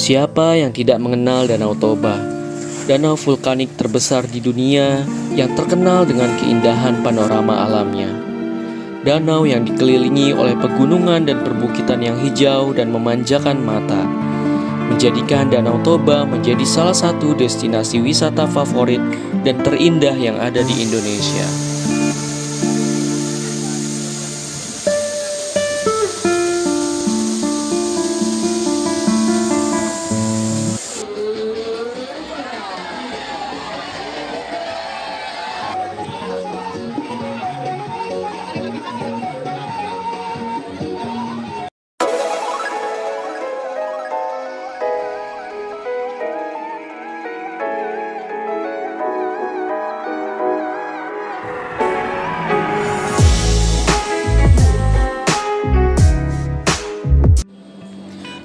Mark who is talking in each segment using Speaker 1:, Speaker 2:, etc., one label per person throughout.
Speaker 1: Siapa yang tidak mengenal Danau Toba? Danau vulkanik terbesar di dunia yang terkenal dengan keindahan panorama alamnya. Danau yang dikelilingi oleh pegunungan dan perbukitan yang hijau dan memanjakan mata, menjadikan Danau Toba menjadi salah satu destinasi wisata favorit dan terindah yang ada di Indonesia.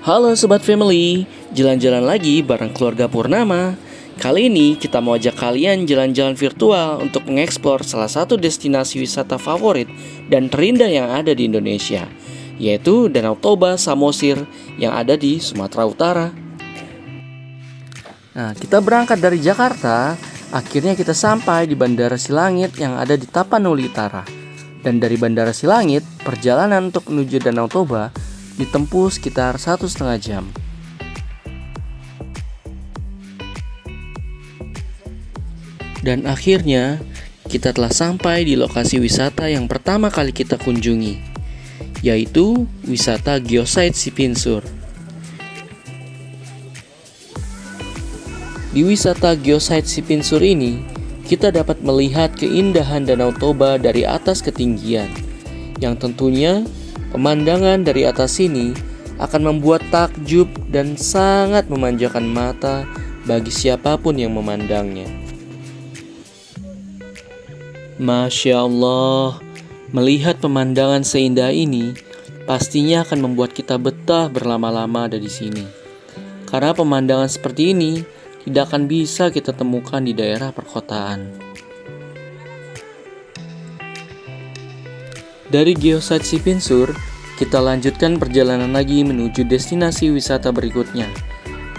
Speaker 1: Halo Sobat Family, jalan-jalan lagi bareng keluarga Purnama. Kali ini kita mau ajak kalian jalan-jalan virtual untuk mengeksplor salah satu destinasi wisata favorit dan terindah yang ada di Indonesia, yaitu Danau Toba Samosir yang ada di Sumatera Utara. Nah, kita berangkat dari Jakarta, akhirnya kita sampai di Bandara Silangit yang ada di Tapanuli Utara. Dan dari Bandara Silangit, perjalanan untuk menuju Danau Toba ditempuh sekitar 1,5 jam. Dan akhirnya kita telah sampai di lokasi wisata yang pertama kali kita kunjungi, yaitu wisata Geosite Sipinsur. Di wisata Geosite Sipinsur ini, kita dapat melihat keindahan Danau Toba dari atas ketinggian, yang tentunya pemandangan dari atas sini akan membuat takjub dan sangat memanjakan mata bagi siapapun yang memandangnya. Masya Allah, melihat pemandangan seindah ini pastinya akan membuat kita betah berlama-lama ada di sini. Karena pemandangan seperti ini tidak akan bisa kita temukan di daerah perkotaan. Dari Geosite Sipinsur, kita lanjutkan perjalanan lagi menuju destinasi wisata berikutnya.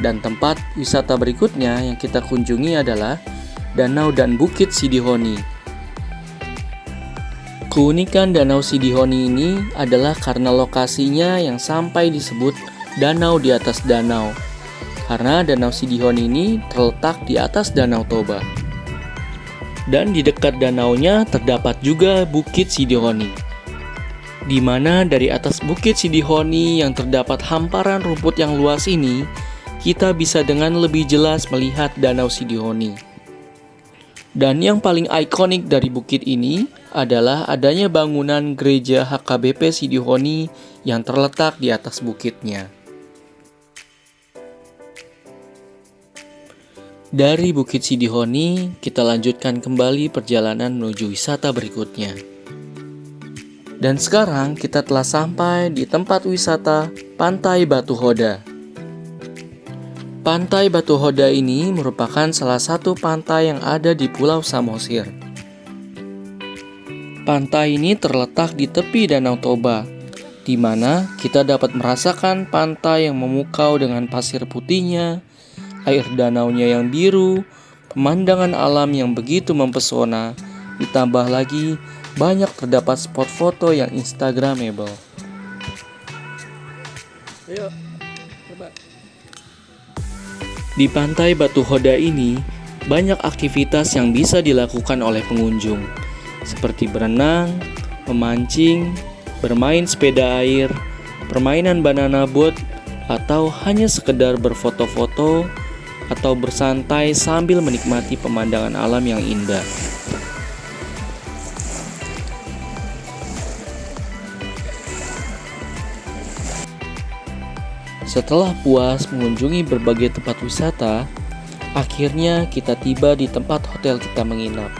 Speaker 1: Dan tempat wisata berikutnya yang kita kunjungi adalah Danau dan Bukit Sidihoni. Keunikan Danau Sidihoni ini adalah karena lokasinya yang sampai disebut danau di atas danau. Karena Danau Sidihoni ini terletak di atas Danau Toba. Dan di dekat danaunya terdapat juga Bukit Sidihoni, di mana dari atas Bukit Sidihoni yang terdapat hamparan rumput yang luas ini, kita bisa dengan lebih jelas melihat Danau Sidihoni. Dan yang paling ikonik dari bukit ini adalah adanya bangunan gereja HKBP Sidihoni yang terletak di atas bukitnya. Dari Bukit Sidihoni, kita lanjutkan kembali perjalanan menuju wisata berikutnya. Dan sekarang kita telah sampai di tempat wisata Pantai Batu Hoda. Pantai Batu Hoda ini merupakan salah satu pantai yang ada di Pulau Samosir. Pantai ini terletak di tepi Danau Toba, di mana kita dapat merasakan pantai yang memukau dengan pasir putihnya, air danaunya yang biru, pemandangan alam yang begitu mempesona, ditambah lagi banyak terdapat spot foto yang instagramable. Di Pantai Batu Hoda ini, banyak aktivitas yang bisa dilakukan oleh pengunjung, seperti berenang, memancing, bermain sepeda air, permainan banana boat, atau hanya sekedar berfoto-foto atau bersantai sambil menikmati pemandangan alam yang indah. Setelah puas mengunjungi berbagai tempat wisata, akhirnya kita tiba di tempat hotel kita menginap,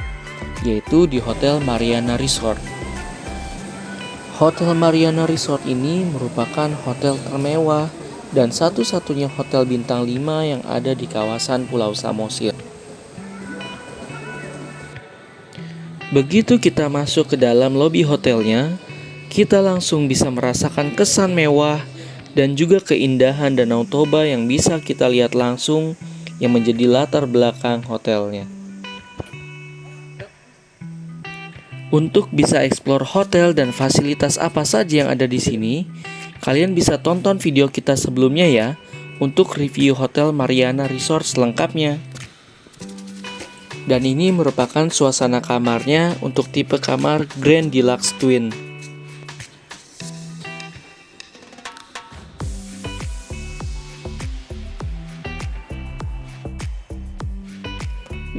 Speaker 1: yaitu di Hotel Mariana Resort. Hotel Mariana Resort ini merupakan hotel termewah dan satu-satunya hotel bintang 5 yang ada di kawasan Pulau Samosir. Begitu kita masuk ke dalam lobi hotelnya, kita langsung bisa merasakan kesan mewah dan juga keindahan Danau Toba yang bisa kita lihat langsung yang menjadi latar belakang hotelnya. Untuk bisa eksplor hotel dan fasilitas apa saja yang ada di sini, kalian bisa tonton video kita sebelumnya ya, untuk review Hotel Mariana Resort selengkapnya. Dan ini merupakan suasana kamarnya untuk tipe kamar Grand Deluxe Twin.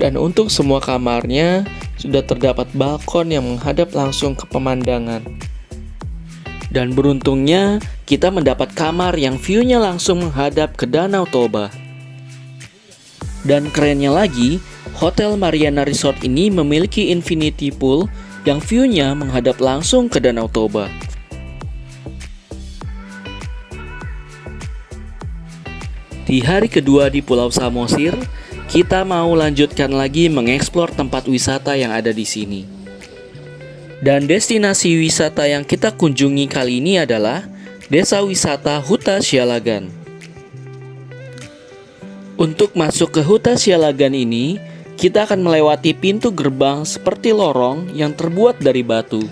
Speaker 1: Dan untuk semua kamarnya sudah terdapat balkon yang menghadap langsung ke pemandangan. Dan beruntungnya kita mendapat kamar yang view-nya langsung menghadap ke Danau Toba. Dan kerennya lagi, Hotel Mariana Resort ini memiliki infinity pool yang view-nya menghadap langsung ke Danau Toba. Di hari kedua di Pulau Samosir, kita mau lanjutkan lagi mengeksplor tempat wisata yang ada di sini. Dan destinasi wisata yang kita kunjungi kali ini adalah Desa Wisata Huta Sialagan. Untuk masuk ke Huta Sialagan ini, kita akan melewati pintu gerbang seperti lorong yang terbuat dari batu.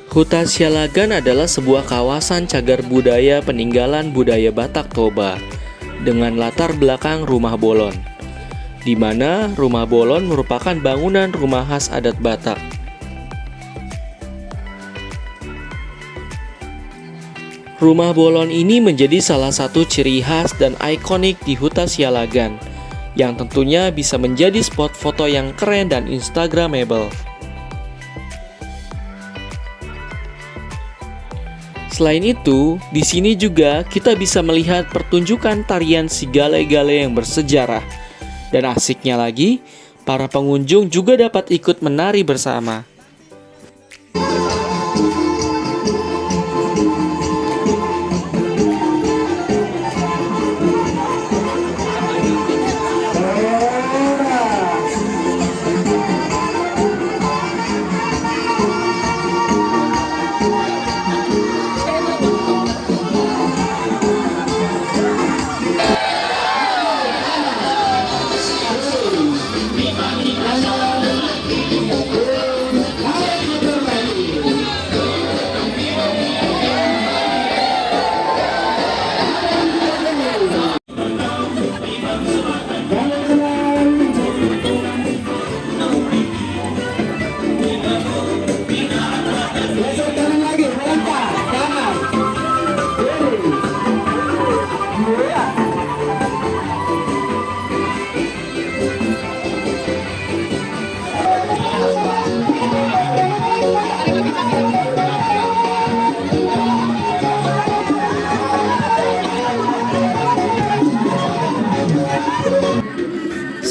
Speaker 1: Huta Sialagan adalah sebuah kawasan cagar budaya peninggalan budaya Batak Toba dengan latar belakang rumah bolon, di mana rumah bolon merupakan bangunan rumah khas adat Batak. Rumah bolon ini menjadi salah satu ciri khas dan ikonik di Huta Sialagan, yang tentunya bisa menjadi spot foto yang keren dan instagramable. Selain itu, di sini juga kita bisa melihat pertunjukan tarian si gale-gale yang bersejarah. Dan asiknya lagi, para pengunjung juga dapat ikut menari bersama.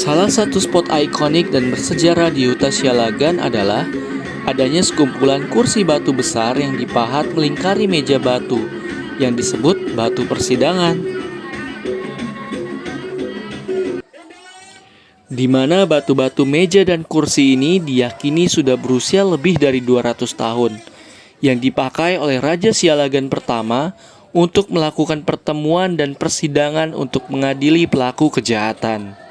Speaker 1: Salah satu spot ikonik dan bersejarah di Huta Sialagan adalah adanya sekumpulan kursi batu besar yang dipahat melingkari meja batu yang disebut batu persidangan. Di mana batu-batu meja dan kursi ini diyakini sudah berusia lebih dari 200 tahun, yang dipakai oleh Raja Sialagan pertama untuk melakukan pertemuan dan persidangan untuk mengadili pelaku kejahatan.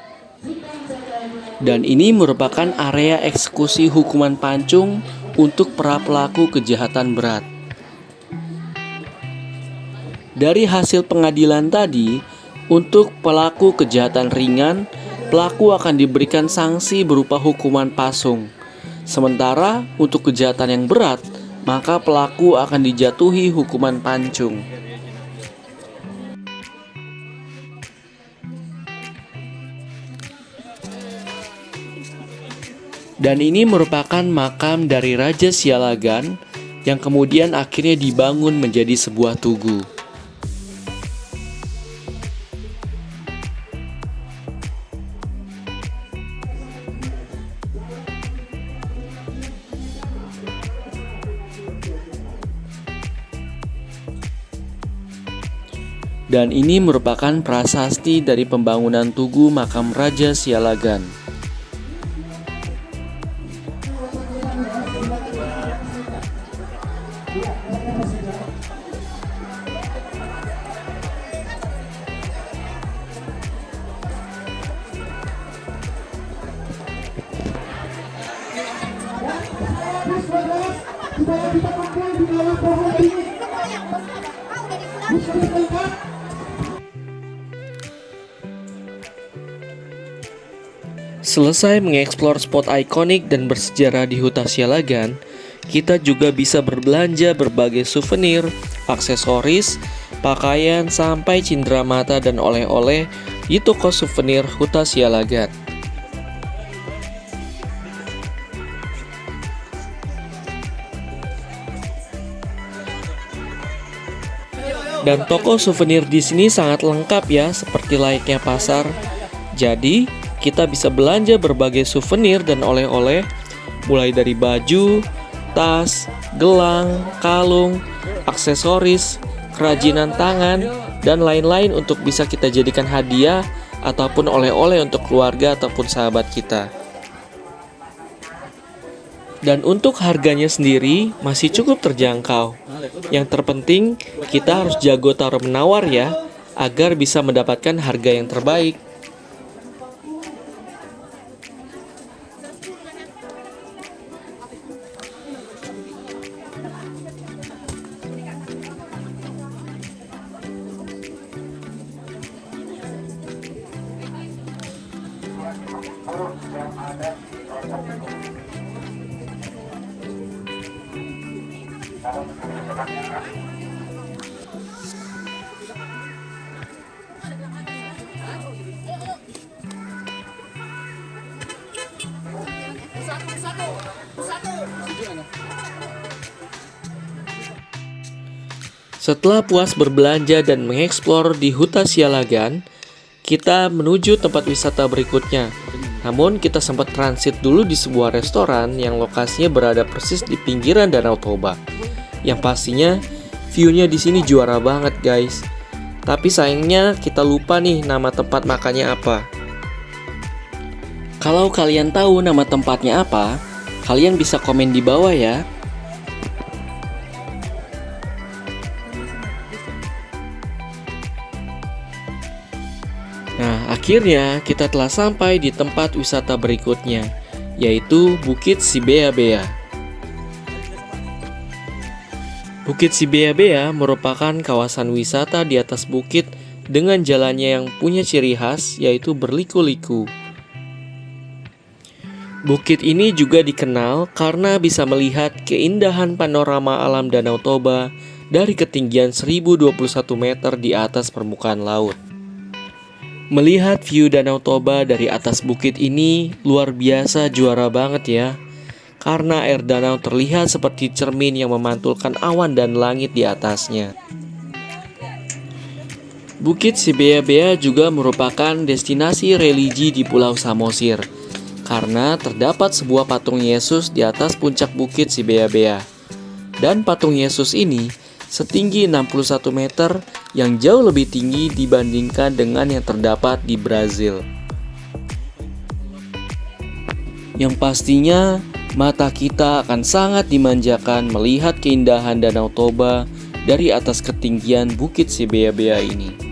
Speaker 1: Dan ini merupakan area eksekusi hukuman pancung untuk para pelaku kejahatan berat. Dari hasil pengadilan tadi, untuk pelaku kejahatan ringan, pelaku akan diberikan sanksi berupa hukuman pasung. Sementara untuk kejahatan yang berat, maka pelaku akan dijatuhi hukuman pancung. Dan ini merupakan makam dari Raja Sialagan yang kemudian akhirnya dibangun menjadi sebuah tugu. Dan ini merupakan prasasti dari pembangunan tugu makam Raja Sialagan.
Speaker 2: supaya kita kumpul di bawah pohon ini. Bisa diangkat.
Speaker 1: Selesai mengeksplor spot ikonik dan bersejarah di Huta Sialagan, kita juga bisa berbelanja berbagai souvenir, aksesoris, pakaian, sampai cindera mata dan oleh-oleh di toko souvenir Huta Sialagan. Dan toko souvenir di sini sangat lengkap ya, seperti layaknya pasar. Jadi, kita bisa belanja berbagai souvenir dan oleh-oleh, mulai dari baju, tas, gelang, kalung, aksesoris, kerajinan tangan, dan lain-lain untuk bisa kita jadikan hadiah ataupun oleh-oleh untuk keluarga ataupun sahabat kita. Dan untuk harganya sendiri masih cukup terjangkau. Yang terpenting kita harus jago taruh menawar ya, agar bisa mendapatkan harga yang terbaik. Setelah puas berbelanja dan mengeksplor di Huta Sialagan, kita menuju tempat wisata berikutnya. Namun kita sempat transit dulu di sebuah restoran yang lokasinya berada persis di pinggiran Danau Toba. Yang pastinya view-nya di sini juara banget guys. Tapi sayangnya kita lupa nih nama tempat makannya apa. Kalau kalian tahu nama tempatnya apa, kalian bisa komen di bawah ya. Nah, akhirnya kita telah sampai di tempat wisata berikutnya, yaitu Bukit Sibea-bea. Bukit Sibea-bea merupakan kawasan wisata di atas bukit dengan jalannya yang punya ciri khas, yaitu berliku-liku. Bukit ini juga dikenal karena bisa melihat keindahan panorama alam Danau Toba dari ketinggian 1021 meter di atas permukaan laut. Melihat view Danau Toba dari atas bukit ini luar biasa juara banget ya. Karena air danau terlihat seperti cermin yang memantulkan awan dan langit di atasnya. Bukit Sibea-bea juga merupakan destinasi religi di Pulau Samosir. Karena terdapat sebuah patung Yesus di atas puncak Bukit Sibea-bea. Dan patung Yesus ini setinggi 61 meter yang jauh lebih tinggi dibandingkan dengan yang terdapat di Brazil. Yang pastinya mata kita akan sangat dimanjakan melihat keindahan Danau Toba dari atas ketinggian Bukit Sibea-bea ini.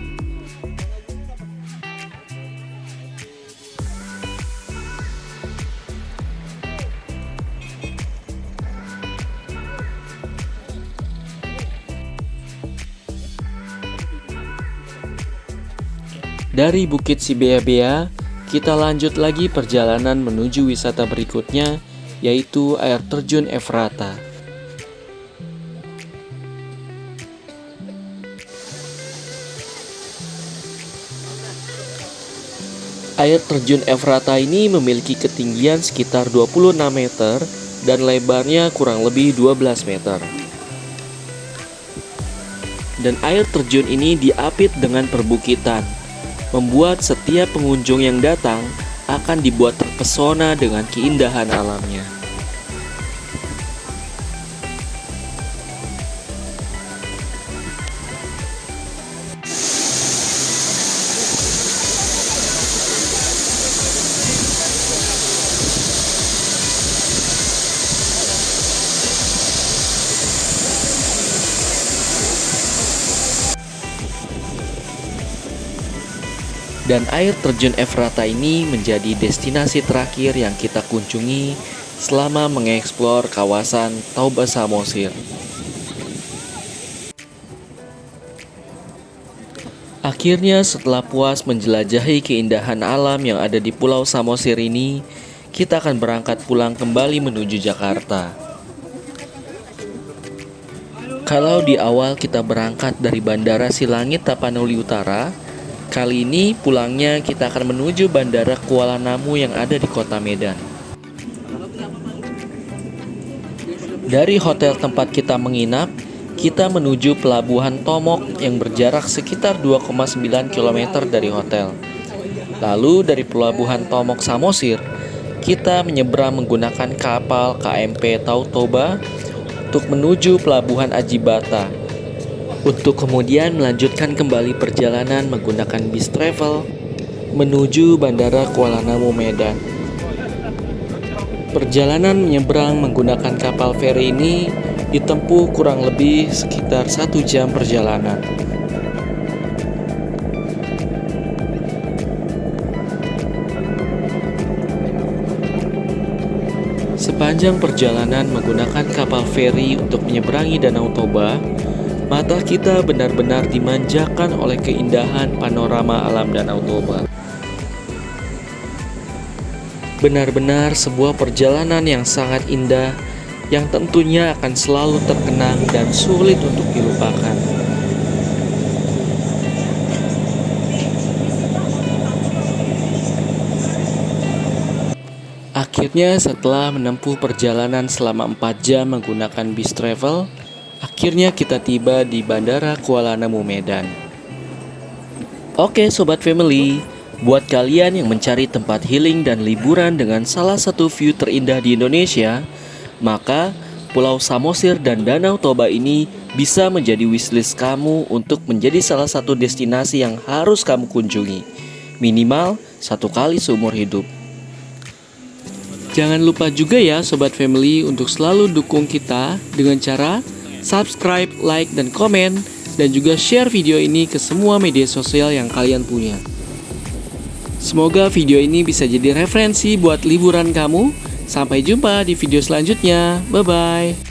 Speaker 1: Dari Bukit Sibea-bea, kita lanjut lagi perjalanan menuju wisata berikutnya, yaitu air terjun Efrata. Air terjun Efrata ini memiliki ketinggian sekitar 26 meter dan lebarnya kurang lebih 12 meter. Dan air terjun ini diapit dengan perbukitan, membuat setiap pengunjung yang datang akan dibuat terpesona dengan keindahan alamnya. Dan air terjun Efrata ini menjadi destinasi terakhir yang kita kunjungi selama mengeksplor kawasan Toba Samosir. Akhirnya setelah puas menjelajahi keindahan alam yang ada di Pulau Samosir ini, kita akan berangkat pulang kembali menuju Jakarta. Kalau di awal kita berangkat dari Bandara Silangit Tapanuli Utara, kali ini pulangnya kita akan menuju Bandara Kuala Namu yang ada di kota Medan. Dari hotel tempat kita menginap, kita menuju Pelabuhan Tomok yang berjarak sekitar 2,9 km dari hotel. Lalu dari Pelabuhan Tomok Samosir, kita menyeberang menggunakan kapal KMP Tautoba untuk menuju Pelabuhan Ajibata, untuk kemudian melanjutkan kembali perjalanan menggunakan bis travel menuju Bandara Kuala Namu Medan. Perjalanan menyeberang menggunakan kapal feri ini ditempuh kurang lebih sekitar 1 jam perjalanan. Sepanjang perjalanan menggunakan kapal feri untuk menyeberangi Danau Toba, mata kita benar-benar dimanjakan oleh keindahan panorama alam Danau Toba. Benar-benar sebuah perjalanan yang sangat indah, yang tentunya akan selalu terkenang dan sulit untuk dilupakan. Akhirnya setelah menempuh perjalanan selama 4 jam menggunakan bis travel, akhirnya kita tiba di Bandara Kuala Namu Medan. Oke Sobat Family, buat kalian yang mencari tempat healing dan liburan dengan salah satu view terindah di Indonesia, maka Pulau Samosir dan Danau Toba ini bisa menjadi wishlist kamu untuk menjadi salah satu destinasi yang harus kamu kunjungi, minimal 1 kali seumur hidup. Jangan lupa juga ya Sobat Family untuk selalu dukung kita dengan cara subscribe, like, dan komen, dan juga share video ini ke semua media sosial yang kalian punya. Semoga video ini bisa jadi referensi buat liburan kamu. Sampai jumpa di video selanjutnya. Bye-bye.